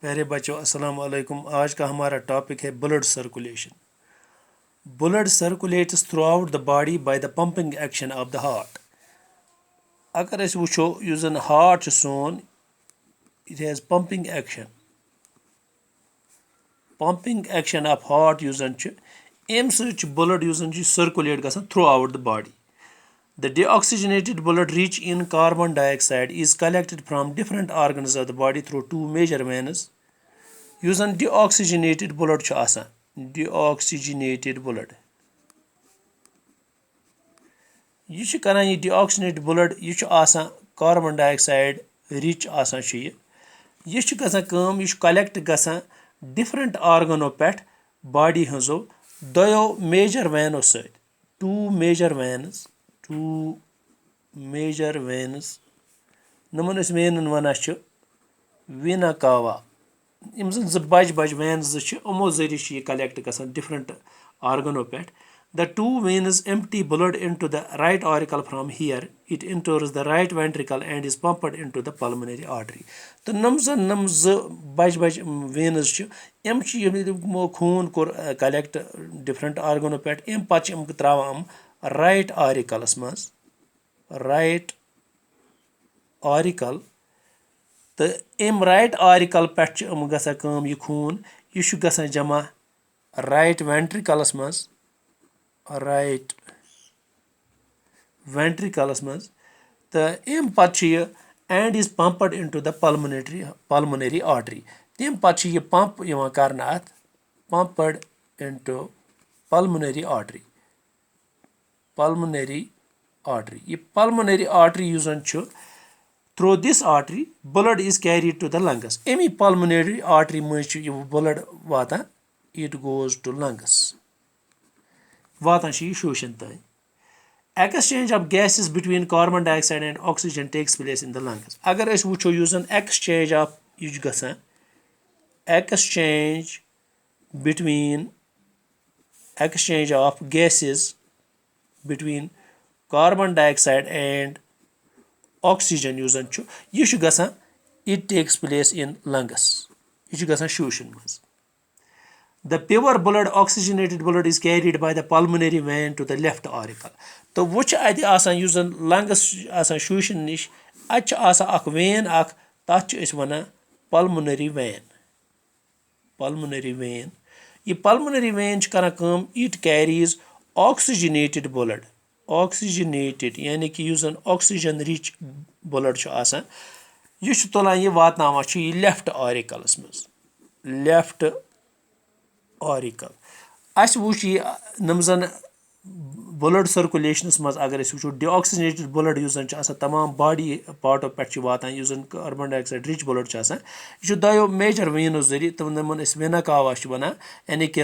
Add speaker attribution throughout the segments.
Speaker 1: प्यारे बच्चों अस्सलाम वालेकुम। आज का हमारा टॉपिक है blood circulation. Blood circulates throughout the body by the pumping action of the heart. अगर अस वुचो युस जन हार्ट सोन, it has pumping action. Pumping action of heart युस जन अम सच ब्लड युस जन सर्कुलेट गसान throughout the body. The deoxygenated blood rich in carbon dioxide is collected from different organs of the body through two major veins. Yus zan deoxygenated blood chu asan, deoxygenated blood यह chu karan ye deoxygenated blood यह chu asan carbon dioxide rich asan chu यह chu gasan kaam यह chu collect gasan different organo peth body hanzo doyo major veino sait, two major veins नमन अस venom वना छु vena cava. यम जन ज बज veins ज यमो जरिए यह कलेक्ट गसान डिफरेंट ऑर्गनो पे। The two veins empty blood into the right auricle from here, it enters the right ventricle and is pumped into the pulmonary artery. तो नम ज बज वेन्स यम खून कोर कलेक्ट डिफरेंट ऑर्गनो पे, अम पत त्रावान राइट ऑरिकलस मज, राइट ऑरिकल। तो अम राइट ऑरिकल पे गसान यह खून यह गसान जमा राइट वेंट्रिकलस मज, राइट वेंट्रिकलस मज। तो अम पत and is pumped into the pulmonary artery. तम पत यह पंप कर अत, pumped into pulmonary artery, pulmonary artery. यह पल्मोनरी आर्टरी युस जन through this artery blood is carried to the lungs. अमी पल्मोनरी आर्टरी मज ब्लड वातान, इट गोज टू लंग्स, वातान शोशन तान। Exchange of gases between carbon dioxide and oxygen takes place in the lungs. अगर अस वुचो युस जन एक्सचेंज ऑफ यह गसान, exchange between, exchange of gases between carbon dioxide and oxygen युस जन यह गसान, it takes place in lungs, यह गसान शोशन मज। The pure blood, oxygenated blood is carried by the pulmonary vein to the left auricle. तो वो अत आसान युस जन लंग्स आसान शोशन निश, अत आसान अख वेन अख, तथ वनान पल्मोनरी वेन, पल्मोनरी वेन। यह पल्मोनरी वेन करान काम, it carries oxygenated blood, oxygenated यानी कि युस जन ऑक्सीजन रिच ब्लड आसान, यह तुलान यह वातनावान यह लेफ्ट ऑरिकलस मज, लेफ्ट ऑरिकल। अस वुच यह नम जन ब्लड सर्कुलेशनस मज अगर अस वुचो डिऑक्सीजनेटेड ब्लड युस जन आसान तमाम बॉडी पार्टो पे वातान, युस जन कार्बन डाइऑक्साइड रिच ब्लड आसान, यह दयो मेजर वेनो जरिए तमन अस वेना कावा वनान। यानी कि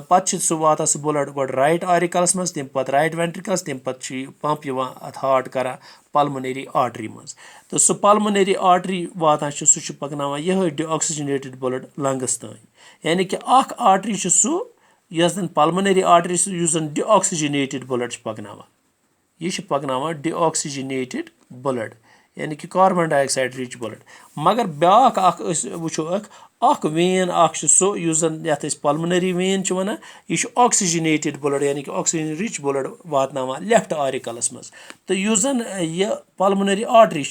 Speaker 1: पत सह वातान सह ब्लड गो राइट ऑरिकलस मज, तम पत राइट वेंट्रिकलस, तम पत पंप अत हार्ट करा पल्मोनरी आर्टरी मज। तो सह पल्मोनरी आर्टरी वातान सह पकनावान यह डिऑक्सीजनेटेड ब्लड लंग्स तान। यानी कि अख आर्टरी सह यस जन पल्मोनरी आर्टरी युस जन डिऑक्सीजनेटेड ब्लड पकनावान, यह पकनावान डिऑक्सीजनेटेड ब्लड यानी कि कार्बन डाइऑक्साइड रिच ब्लड। मगर ब्याक अख वुचो अख वेन अख सो युस जन यथ पल्मोनरी वेन वनान, यह ऑक्सीजनेटेड ब्लड यानी कि ऑक्सीजन रिच ब्लड वातनावान लेफ्ट ऑरिकलस मज। तो युस जन यह पल्मोनरी आर्टरी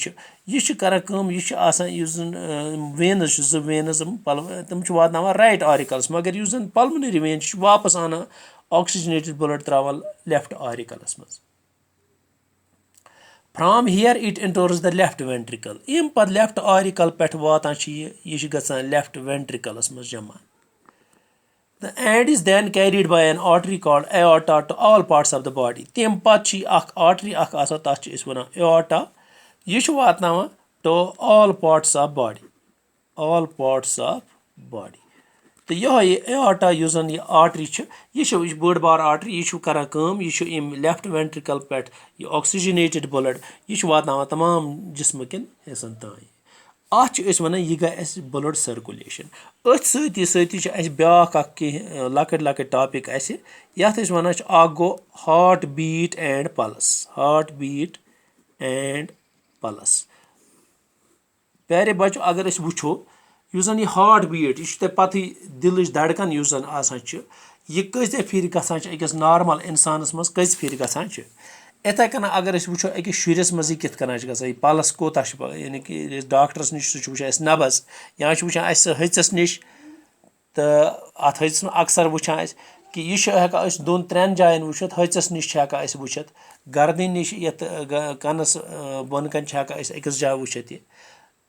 Speaker 1: यह करान काम, यह आसान युस जन वेन्स ज वेन्स तम वातनावान राइट ऑरिकलस, मगर युस जन पल्मोनरी वेन वापस आना ऑक्सीजनेटेड ब्लड त्रावान लेफ्ट ऑरिकलस मज। From here it enters the left ventricle. अम पत लेफ्ट ऑरिकल पे वातान यह गसान लेफ्ट वेंट्रिकलस मज जमा। The and is then carried by an artery called aorta to all parts of the body. तम पत अख artery अख आसान, तथ वनान aorta, यह वातनावान to all parts of body, all parts of body. तो यह एआर्टा युस जन यह आर्टरी यह बड़ बार आर्टरी, यह करान काम, यह अम लेफ्ट वेंट्रिकल पे यह ऑक्सीजनेटेड ब्लड यह वातनावान तमाम जिस्म किन हिस्सन तान। अत वनान यह गई ब्लड सर्कुलेशन। अथ सती ब्याक लकट लकट टॉपिक यथ वनान अख गो heart beat and pulse, heart beat and pulse. प्यारे बच्चों अगर अस वुचो یُس زَن یہِ ہارٹ بیٖٹ یہِ چھُ تۄہہِ پَتہٕے دِلٕچ دھڑکن یُس زَن آسان چھِ یہِ کۭژاہ پھِرِ گژھان چھِ أکِس نارمل اِنسانَس منٛز کٔژِ پھِرِ گژھان چھِ یِتھَے کٔنۍ اگر أسۍ وٕچھو أکِس شُرِس منٛز یہِ کِتھ کٔنۍ چھِ گژھان یہِ پَلس کوتاہ چھُ یعنی کہِ ییٚلہِ أسۍ ڈاکٹرس نِش سُہ چھُ وٕچھان اَسہِ نبز یا چھُ وٕچھان اَسہِ سُہ ۂژِس نِش تہٕ اَتھ ۂژِس منٛز اکثر وٕچھان أسۍ کہِ یہِ چھِ ہٮ۪کان أسۍ 2-3 جاین وٕچھِتھ ۂژِس نِش چھِ ہٮ۪کان أسۍ وٕچھِتھ گردنہِ نِش یَتھ کَنَس بۄنہٕ کَنۍ چھِ ہٮ۪کان أسۍ أکِس جایہِ وٕچھِتھ یہِ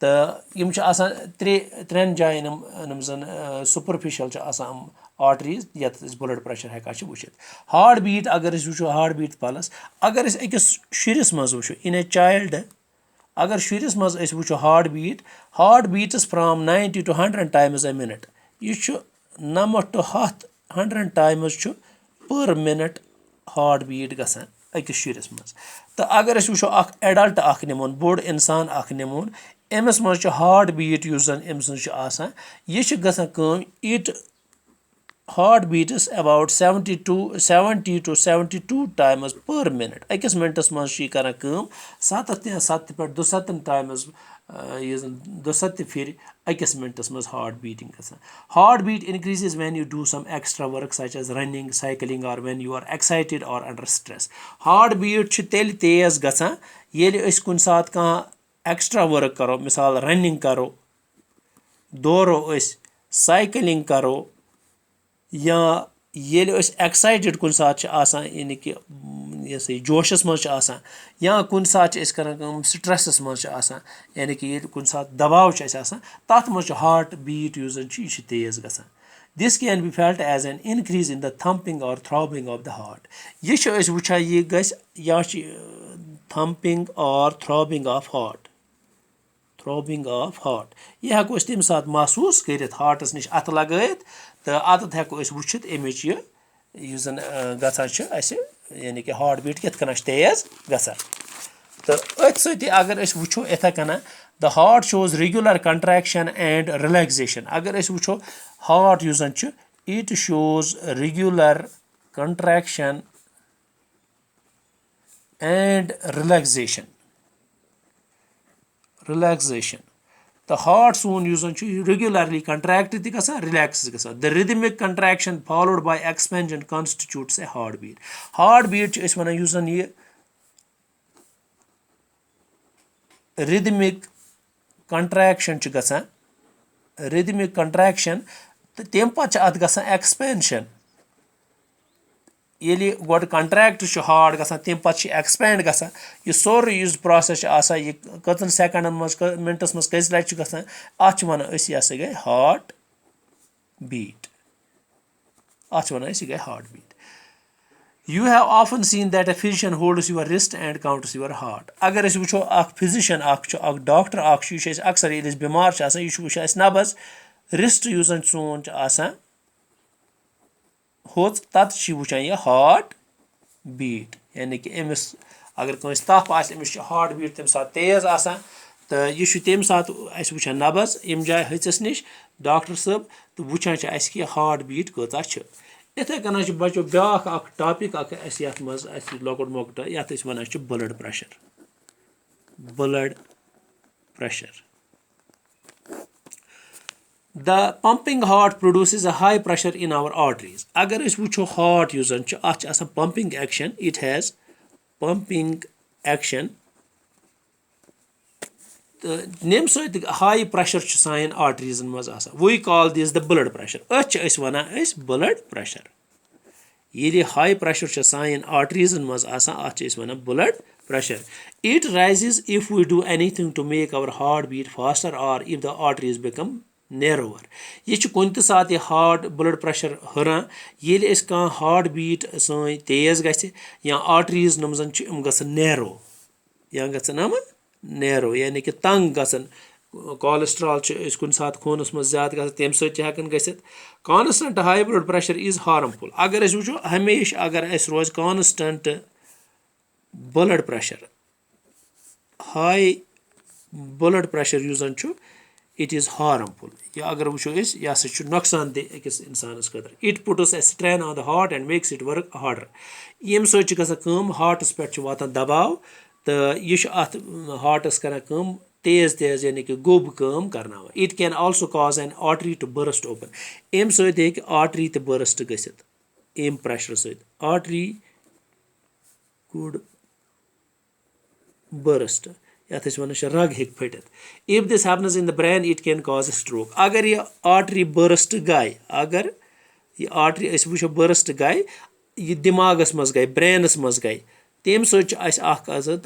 Speaker 1: تہٕ یِم چھِ آسان 3 جایَن یِم زَن سُپرفِشَل چھِ آسان یِم آرٹریٖز یَتھ أسۍ بٕلڈ پریشر ہٮ۪کان چھِ وٕچھِتھ ہارٹ بیٖٹ اگر أسۍ وٕچھو ہارٹ بیٖٹ پَلس اگر أسۍ أکِس شُرِس منٛز وٕچھو اِن اے چایلڈ اگر شُرِس منٛز أسۍ وٕچھو heart بیٖٹٕس from 90 to 100 times a minute یہِ چھُ 90 to 100 times چھُ پٔر مِنٹ ہارٹ بیٖٹ گژھان أکِس شُرِس منٛز تہٕ اگر أسۍ وٕچھو اکھ ایڈلٹ اکھ نِمون بوٚڑ اِنسان اکھ نِمون أمِس منٛز چھُ ہارٹ بیٖٹ یُس زَن أمۍ سٕنٛز چھِ آسان یہِ چھِ گژھان کٲم it heart beats about 70 to 72 times per minute أکِس مِنٹَس منٛز چھِ یہِ کران کٲم 7 پٮ۪ٹھ 72 times یُس زَن 72 پھِرِ أکِس مِنٹَس منٛز ہارٹ بیٖٹِنٛگ گژھان heart beat increases when you do some extra work such as running cycling اور وین یوٗ آر ایکسایٹِڈ اور انڈر سٹریس ہارٹ بیٖٹ چھِ تیٚلہِ تیز گژھان ییٚلہِ أسۍ کُنہِ ساتہٕ کانٛہہ ایکسٹرا ؤرٕک کرو مِثال رننگ کرو دورو أسۍ سایکلِنگ کرو یا ییٚلہِ أسۍ ایکسایٹِڈ کُنہِ ساتہٕ چھِ آسان یعنی کہِ یہِ ہسا یہِ جوشس منٛز چھِ آسان یا کُنہِ ساتہٕ چھِ أسۍ کران کٲم سٹریسس منٛز چھِ آسان یعنی کہِ ییٚلہِ کُنہِ ساتہٕ دباو چھُ اَسہِ آسان تتھ منٛز چھُ ہارٹ بیٖٹ یُس زن چھُ یہِ چھُ تیز گژھان this can be felt as an increase in the thumping or throbbing of the heart یہِ چھِ أسۍ وٕچھان یہِ گژھِ یا چھِ thumping or throbbing of heart یہِ ہٮ۪کو أسۍ تمہِ ساتہٕ محسوٗس کٔرِتھ ہارٹس نِش اَتھٕ لگٲیِتھ تہٕ اَتٮ۪تھ ہٮ۪کو أسۍ وٕچھِتھ اَمِچ یُس زن گژھان چھِ اَسہِ یعنی کہِ ہارٹ بیٖٹ کِتھ کٔنۍ چھِ تیز گژھان تہٕ أتھۍ سۭتی اگر أسۍ وٕچھو یِتھَے کٔنۍ the heart shows regular contraction and relaxation اگر أسۍ وٕچھو ہارٹ یُس زن چھُ it shows regular contraction and relaxation تہٕ ہارٹ سون یُس زن چھُ یہِ ریگیوٗلرلی کنٹریکٹ تہِ گژھان رِلیکس تہِ گژھان the rhythmic contraction followed by expansion constitutes a heart beat چھِ أسۍ وَنان یُس زن یہِ رِدمِک کنٹریکشن چھُ گژھان تہٕ تمہِ پتہٕ چھِ اتھ گژھان ایکسپینشن ییٚلہِ گۄڈٕ کنٹریکٹ چھُ ہارٹ گژھان تمہِ پتہٕ چھِ ایکسپینڈ گژھان یہِ سورُے یُس پروسیس چھُ آسان یہِ کٔژن سیکنڈن منٛز مِنٹس منٛز کٔژِ لٹہِ چھُ گژھان اتھ چھِ ونان أسۍ یہِ ہسا گٔے heart beat you have often seen that a physician holds your wrist and counts your heart اگر أسۍ وٕچھو اکھ فِزِشن اکھ چھُ اکھ ڈاکٹر اکھ چھُ یہِ چھُ اَسہِ اکثر ییٚلہِ أسۍ بٮ۪مار چھِ آسان یہِ چھُ وٕچھان اَسہِ نبز رِسٹ یُس زن سون چھُ آسان ہوٚژ تتھ چھِ وٕچھان یہِ ہارٹ بیٖٹ یعنی کہِ أمِس اگر کٲنٛسہِ تپھ آسہِ أمِس چھِ ہارٹ بیٖٹ تمہِ ساتہٕ تیز آسان تہٕ یہِ چھُ تمہِ ساتہٕ اَسہِ وٕچھان نبز ییٚمہِ جایہِ ۂژِس نِش ڈاکٹر صٲب تہٕ وٕچھان چھِ اَسہِ کہِ ہارٹ بیٖٹ کۭژاہ چھِ یِتھَے کٔنۍ چھُ بچو بیٛاکھ اکھ ٹاپِک اکھ اَسہِ یتھ منٛز اَسہِ لۄکُٹ مۄکُٹ یتھ أسۍ ونان چھِ blood pressure the pumping heart produces a high pressure in our arteries اگر أسۍ وٕچھو ہارٹ یُس زن چھُ اتھ چھِ آسان pumping action it has pumping action تہٕ ییٚمہِ سۭتۍ ہاے پریشر چھُ سانٮ۪ن آرٹریٖزن منٛز آسان we call this the blood pressure أتھۍ چھِ أسۍ ونان بٕلڈ پریشر ییٚلہِ ہاے پریشر چھُ سانٮ۪ن آرٹریٖزن منٛز آسان اتھ چھِ أسۍ ونان blood pressure it rises if we do anything to make our heart beat faster or if the arteries become narrower یہِ چھُ کُنہِ تہِ ساتہٕ یہِ ہارٹ بٕلڈ پریشر ہُران ییٚلہِ أسۍ کانٛہہ ہارٹ بیٖٹ سٲنۍ تیز گژھِ یا آرٹریٖز یِم زن چھِ یِم گژھن نیرو یعنی کہِ تنگ گژھن کولسٹرال چھِ أسۍ کُنہِ ساتہٕ خوٗنس منٛز زیادٕ گژھان تمہِ سۭتۍ چھِ ہٮ۪کان گٔژھِتھ constant high blood pressure is harmful اگر أسۍ وٕچھو ہمیشہِ اگر اَسہِ روزِ کانسٹنٹ بٕلڈ پریشر ہاے بٕلڈ پریشر یُس زن چھُ اِٹ از ہارمفُل یہِ اگر وٕچھو أسۍ یہِ ہسا چھُ نۄقصان دہ أکِس انسانس خٲطرٕ it puts a strain on the heart and makes it work harder ییٚمہِ سۭتۍ چھِ گژھان کٲم ہارٹس پٮ۪ٹھ چھُ واتان دباو تہٕ یہِ چھُ اتھ ہارٹس کران کٲم तेज तेज यानी कि गोब काम करनावन. It can also cause an artery to burst open. अमि सत हेकि artery te burst गसित अमि pressure सत. Artery could burst. यात अस वनान रग हेक फटित. If this happens in the brain, it can cause a stroke. अगर यह artery burst गई, अगर यह artery अस वुचो burst गई, यह दिमागस मज गई, ब्रेनस मज गई, तम सत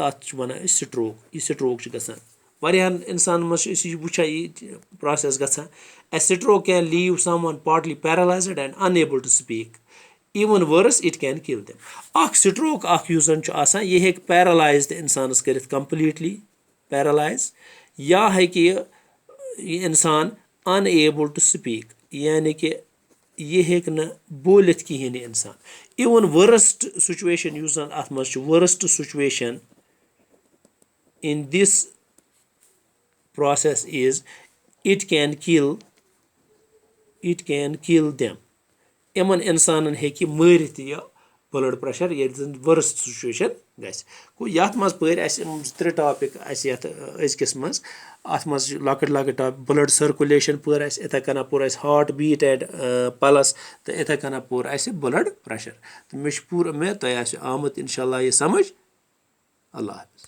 Speaker 1: तथ वनान स्ट्रोक. यह स्ट्रोक गसान. वारियाहन इंसान मज वुचा यह process गसान. A stroke can leave someone partly paralyzed and unable to speak. Even worse, it can kill them. Akh stroke akh yus zan chu asan, yeh hek paralyze the insanas karit completely, paralyze, ya heki yeh insan unable to speak, yani ki yeh hek na bolit kihini insan. Even worst situation yus zan ath maz chu, worst situation in this process is it can kill them. Eman insanan heki marit ya blood pressure ye worst situation guys. Ko yat maz per as tre topic as yat azkis maz ath maz lakit topic blood circulation per as etha kana pur as heart beat and pulse te etha kana pur as blood pressure. To mish pur me to as amat inshallah ye samajh. Allah Hafiz.